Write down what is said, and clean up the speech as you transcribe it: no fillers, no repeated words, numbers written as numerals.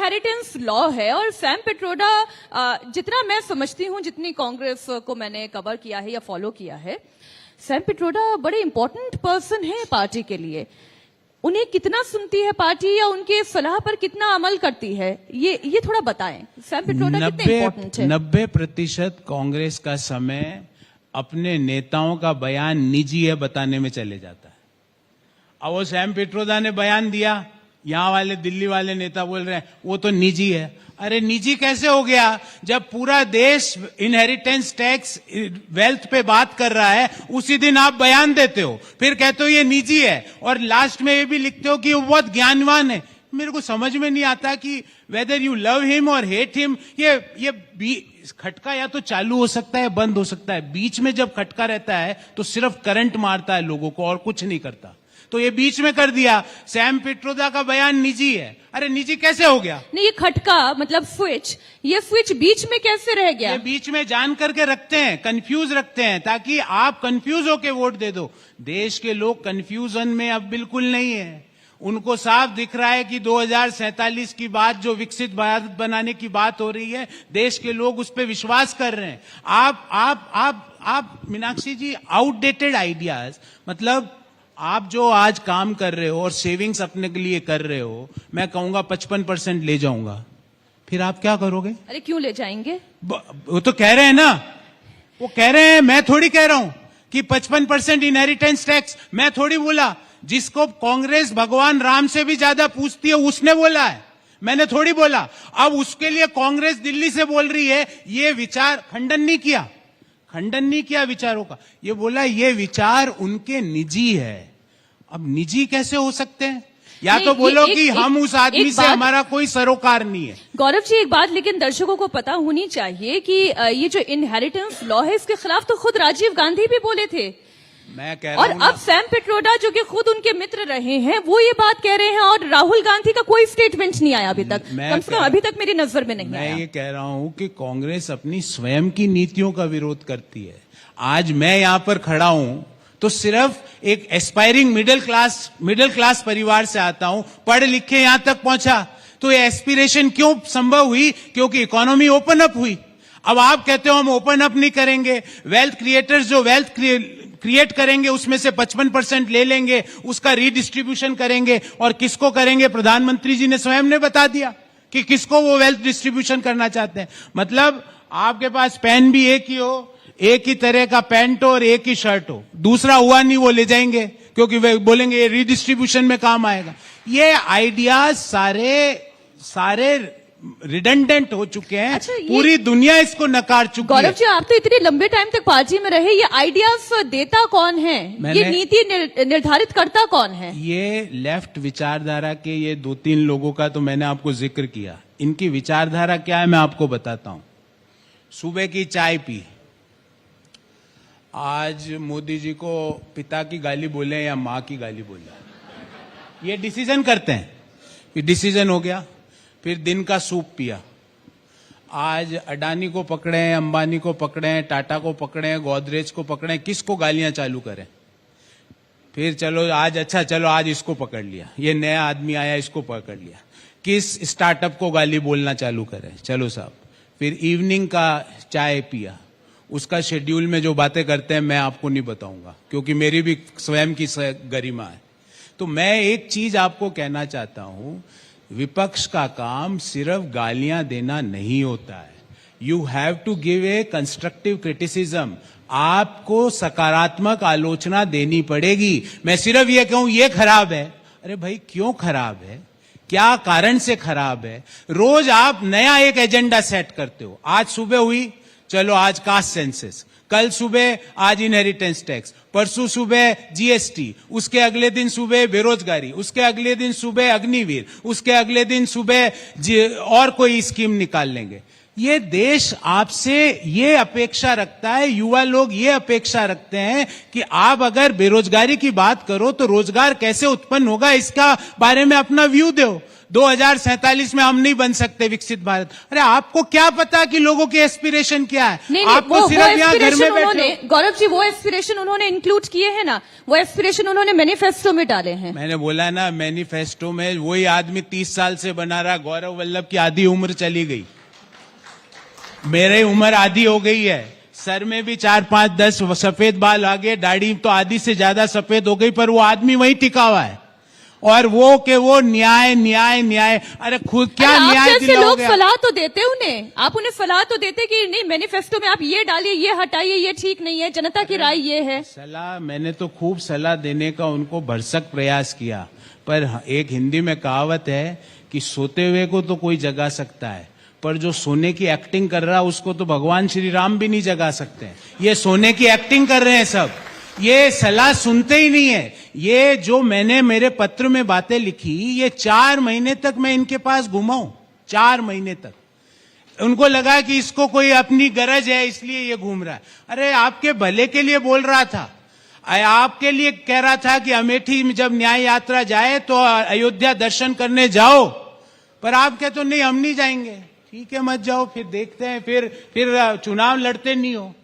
Inheritance law है और Sam Pitroda, जितना मैं समझती हूं, जितनी कांग्रेस को मैंने कवर किया है या फॉलो किया है, सैम पिट्रोडा बड़े इंपॉर्टेंट पर्सन है पार्टी के लिए। उन्हें कितना सुनती है पार्टी या उनके सलाह पर कितना अमल करती है, ये थोड़ा बताएं। सैम पिट्रोडा कितने इंपॉर्टेंट है? 90% कांग्रेस का समय अपने नेताओं का बयान निजी है बताने में चले जाता है। अब वो सैम पिट्रोडा ने बयान दिया, यहां वाले दिल्ली वाले नेता बोल रहे हैं वो तो निजी है। अरे निजी कैसे हो गया जब पूरा देश इनहेरिटेंस टैक्स, वेल्थ पे बात कर रहा है, उसी दिन आप बयान देते हो, फिर कहते हो ये निजी है, और लास्ट में ये भी लिखते हो कि वो बहुत ज्ञानवान है। मेरे को समझ में नहीं आता कि वेदर यू लव हिम और हेट हिम, ये खटका या तो चालू हो सकता है, बंद हो सकता है। बीच में जब खटका रहता है तो सिर्फ करंट मारता है लोगों को और कुछ नहीं करता। तो ये बीच में कर दिया, सैम पिट्रोडा का बयान निजी है। अरे निजी कैसे हो गया? नहीं, ये खटका मतलब स्विच, ये स्विच बीच में कैसे रह गया? ये बीच में जान करके रखते हैं, कंफ्यूज रखते हैं, ताकि आप कंफ्यूज होके वोट दे दो। देश के लोग कंफ्यूजन में अब बिल्कुल नहीं है। उनको साफ दिख रहा है कि 2047 की बात, जो विकसित भारत बनाने की बात हो रही है, देश के लोग उस पर विश्वास कर रहे हैं। आप मीनाक्षी जी, आउटडेटेड आइडियाज, मतलब आप जो आज काम कर रहे हो और सेविंग्स अपने के लिए कर रहे हो, मैं कहूंगा 55% ले जाऊंगा, फिर आप क्या करोगे? अरे क्यों ले जाएंगे? वो तो कह रहे हैं ना, वो कह रहे हैं, मैं थोड़ी कह रहा हूं कि 55% इनहेरिटेंस टैक्स। मैं थोड़ी बोला, जिसको कांग्रेस भगवान राम से भी ज्यादा पूछती है उसने बोला है, मैंने थोड़ी बोला। अब उसके लिए कांग्रेस दिल्ली से बोल रही है, ये विचार खंडन नहीं किया विचारों का, ये बोला ये विचार उनके निजी है। अब निजी कैसे हो सकते हैं? या तो बोलो कि हम उस आदमी से हमारा कोई सरोकार नहीं है। गौरव जी, एक बात लेकिन दर्शकों को पता होनी चाहिए कि ये जो इनहेरिटेंस लॉ है, इसके खिलाफ तो खुद राजीव गांधी भी बोले थे। मैं कह रहा और अब सैम पिट्रोडा, जो कि खुद उनके मित्र रहे हैं, वो ये बात कह रहे हैं, और राहुल गांधी का कोई स्टेटमेंट नहीं आया अभी तक, कम से कम अभी तक मेरी नजर में नहीं आया। मैं ये कह रहा हूं कि कांग्रेस अपनी स्वयं की नीतियों का विरोध करती है। आज मैं यहां पर खड़ा हूं तो सिर्फ एक एस्पायरिंग मिडिल क्लास परिवार से आता हूं, पढ़ लिख के यहां तक पहुंचा। तो ये एस्पिरेशन क्यों संभव हुई? क्योंकि इकोनॉमी ओपन अप हुई। अब आप कहते हो हम ओपन अप नहीं करेंगे, वेल्थ क्रिएटर्स जो वेल्थ क्रिएट करेंगे उसमें से 55% ले लेंगे, उसका रीडिस्ट्रीब्यूशन करेंगे। और किसको करेंगे? प्रधानमंत्री जी ने स्वयं ने बता दिया कि किसको वो वेल्थ डिस्ट्रीब्यूशन करना चाहते हैं। मतलब आपके पास पेन भी एक ही हो, एक ही तरह का पैंट हो और एक ही शर्ट हो, दूसरा हुआ नहीं वो ले जाएंगे, क्योंकि वे बोलेंगे ये रीडिस्ट्रीब्यूशन में काम आएगा। ये आइडियाज सारे रिडंडेंट हो चुके हैं। अच्छा, पूरी दुनिया इसको नकार चुकी है। गौरव जी, आप तो इतने लंबे टाइम तक पार्टी में रहे, ये आइडियाज देता कौन है? ये नीति निर्धारित करता कौन है? ये लेफ्ट विचारधारा के ये 2-3 लोगों का तो मैंने आपको जिक्र किया। इनकी विचारधारा क्या है मैं आपको बताता हूं। सुबह की चाय पी, आज मोदी जी को पिता की गाली बोले या मां की गाली बोले, ये डिसीजन करते हैं। ये डिसीजन हो गया। फिर दिन का सूप पिया, आज अडानी को पकड़े, अंबानी को पकड़े, टाटा को पकड़े, गोदरेज को पकड़े, किसको गालियां चालू करें। फिर चलो आज, अच्छा चलो आज इसको पकड़ लिया, ये नया आदमी आया इसको पकड़ लिया, किस स्टार्टअप को गाली बोलना चालू करें, चलो साहब। फिर इवनिंग का चाय पिया, उसका शेड्यूल में जो बातें करते हैं मैं आपको नहीं बताऊंगा, क्योंकि मेरी भी स्वयं की गरिमा है। तो मैं एक चीज आपको कहना चाहता हूं, विपक्ष का काम सिर्फ गालियां देना नहीं होता है। You have to give a constructive criticism. आपको सकारात्मक आलोचना देनी पड़ेगी। मैं सिर्फ ये कहूं ये खराब है, अरे भाई क्यों खराब है, क्या कारण से खराब है? रोज आप नया एक एजेंडा सेट करते हो। आज सुबह हुई, चलो आज कास्ट सेंसस, कल सुबह आज इनहेरिटेंस टैक्स, परसों सुबह जीएसटी, उसके अगले दिन सुबह बेरोजगारी, उसके अगले दिन सुबह अग्निवीर, उसके अगले दिन सुबह और कोई स्कीम निकाल लेंगे। ये देश आपसे ये अपेक्षा रखता है, युवा लोग ये अपेक्षा रखते हैं कि आप अगर बेरोजगारी की बात करो तो रोजगार कैसे उत्पन्न होगा इसका बारे में अपना व्यू दो। 2047 में हम नहीं बन सकते विकसित भारत। अरे आपको क्या पता कि लोगों की एस्पिरेशन क्या है? नहीं, आपको वो सिर्फ यहाँ घर में उन्होंने, बैठे। गौरव जी, वो एस्पिरेशन उन्होंने इंक्लूड किए हैं ना, वो एस्पिरेशन उन्होंने मैनिफेस्टो में डाले हैं। मैंने बोला ना, मैनिफेस्टो में वही आदमी 30 साल से बना रहा। गौरव वल्लभ की आधी उम्र चली गई, मेरी उम्र आधी हो गई है, सर में भी 4, 5, 10 सफेद बाल आ गए, दाढ़ी तो आधी से ज्यादा सफेद हो गई, पर वो आदमी वही टिका हुआ है। और वो न्याय न्याय न्याय, अरे खुद क्या न्याय दिलाओगे? लोग सलाह तो देते उन्हें, आप उन्हें सलाह तो देते कि नहीं मैनिफेस्टो में आप ये डालिए, ये हटाइए, ये ठीक नहीं है, जनता की राय ये है। सलाह मैंने तो खूब सलाह देने का उनको भरसक प्रयास किया, पर एक हिंदी में कहावत है कि सोते हुए को तो कोई जगा सकता है, पर जो सोने की एक्टिंग कर रहा है उसको तो भगवान श्री राम भी नहीं जगा सकते। ये सोने की एक्टिंग कर रहे हैं सब, ये सलाह सुनते ही नहीं है। ये जो मैंने मेरे पत्र में बातें लिखी, ये 4 महीने तक मैं इनके पास घुमा हूं, 4 महीने तक। उनको लगा कि इसको कोई अपनी गरज है इसलिए ये घूम रहा है। अरे आपके भले के लिए बोल रहा था, आपके लिए कह रहा था कि अमेठी में जब न्याय यात्रा जाए तो अयोध्या दर्शन करने जाओ, पर आप कहते हो नहीं हम नहीं जाएंगे। ठीक है, मत जाओ, फिर देखते हैं, फिर चुनाव लड़ते नहीं हो।